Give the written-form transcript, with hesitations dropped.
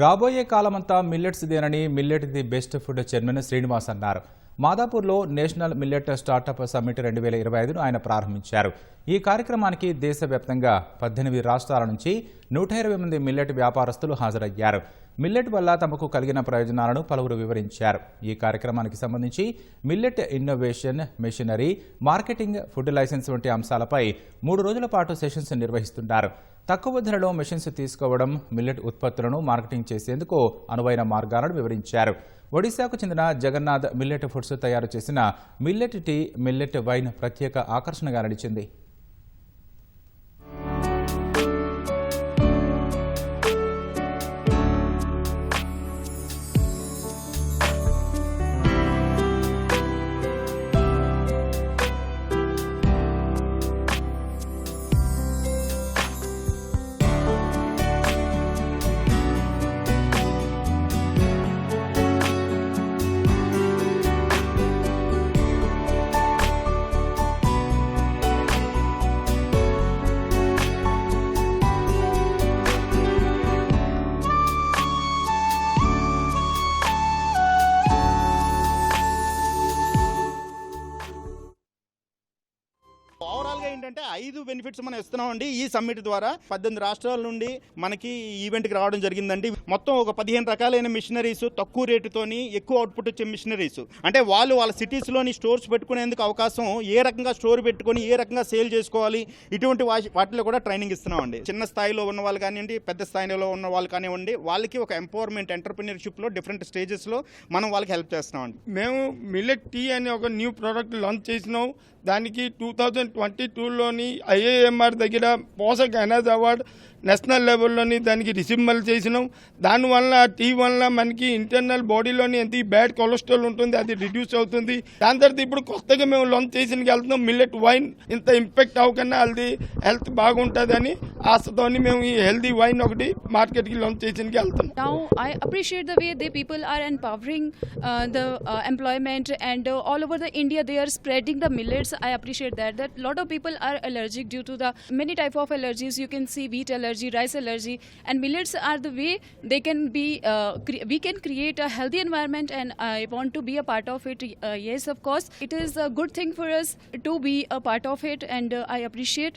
రాబోయే కాలమంతా మిల్లెట్స్ దేనని millet the best food chairman Srinivas అన్నారు. మాదాపూర్లో నేషనల్ మిల్లెట్ స్టార్టప్ సమ్మిట్ 2025ను ఆయన ప్రారంభించారు. ఈ కార్యక్రమానికి దేశవ్యాప్తంగా 18 రాష్ట్రాల నుంచి 120 మంది మిల్లెట్ వ్యాపారస్తులు హాజరయ్యారు. మిల్లెట్ వల్ల తమకు కలిగిన ప్రయోజనాలను పలువురు వివరించారు. ఈ కార్యక్రమానికి సంబంధించి millet innovation, machinery, marketing, food licence వంటి అంశాలపై 3 రోజుల పాటు సెషన్స్ నిర్వహిస్తున్నారు. తక్కువ ధరలో మెషిన్స్ తీసుకోవడం, మిల్లెట్ ఉత్పత్తులను మార్కెటింగ్ చేసేందుకు అనువైన మార్గాలను వివరించారు. ఒడిశాకు చెందిన జగన్నాథ్ మిల్లెట్ ఫుడ్స్ తయారు చేసిన మిల్లెట్ టీ, మిల్లెట్ వైన్ ప్రత్యేక ఆకర్షణగా నిలిచింది. ఓవరాల్గా ఏంటంటే 5 బెనిఫిట్స్ మనం ఇస్తున్నామండి ఈ సమ్మిట్ ద్వారా. 18 రాష్ట్రాల నుండి మనకి ఈవెంట్కి రావడం జరిగిందండి. మొత్తం ఒక 15 రకాలైన మిషనరీస్, తక్కువ రేటుతోని ఎక్కువ అవుట్పుట్ వచ్చే మిషనరీస్. అంటే వాళ్ళ సిటీస్లోని స్టోర్స్ పెట్టుకునేందుకు అవకాశం, ఏ రకంగా స్టోర్ పెట్టుకొని ఏ రకంగా సేల్ చేసుకోవాలి, ఇటువంటి వాటిలో కూడా ట్రైనింగ్ ఇస్తున్నామండి. చిన్న స్థాయిలో ఉన్న వాళ్ళు కానివ్వండి, పెద్ద స్థాయిలో ఉన్న వాళ్ళు కానివ్వండి, వాళ్ళకి ఒక ఎంపవర్మెంట్, ఎంటర్ప్రినర్షిప్లో డిఫరెంట్ స్టేజెస్లో మనం వాళ్ళకి హెల్ప్ చేస్తున్నామండి. మేము మిల్లెట్ టీ అనే ఒక న్యూ ప్రోడక్ట్ లాంచ్ చేసినాం. దానికి 2022లోని IIMR దగ్గర పోషక్ ఎనర్జీ అవార్డ్ నేషనల్ లెవెల్లోని దానికి రిసీవల్ చేసినాం. దానివల్ల టీ వల్ల మనకి ఇంటర్నల్ బాడీలోని ఎంత బ్యాడ్ కొలెస్ట్రాల్ ఉంటుంది, అది రిడ్యూస్ అవుతుంది. దాని తర్వాత ఇప్పుడు కొత్తగా మేము లాంచ్ చేసినకి వెళ్తున్నాం మిల్లెట్ వైన్. ఇంత ఇంపాక్ట్ అవ్వకన్నా అది హెల్త్ బాగుంటుందని ఆశతోని మేము ఈ హెల్దీ వైన్ ఒకటి మార్కెట్కి లాంచ్ చేసినకి వెళ్తున్నాం. Now I appreciate the way the people are empowering the employment and all over the India they are spreading the millets. I appreciate that lot of people are allergic due to the many type of allergies. You can see wheat allergy, rice allergy, and millets are the way they can be we can create a healthy environment, and I want to be a part of it. Yes, of course it is a good thing for us to be a part of it, and I appreciate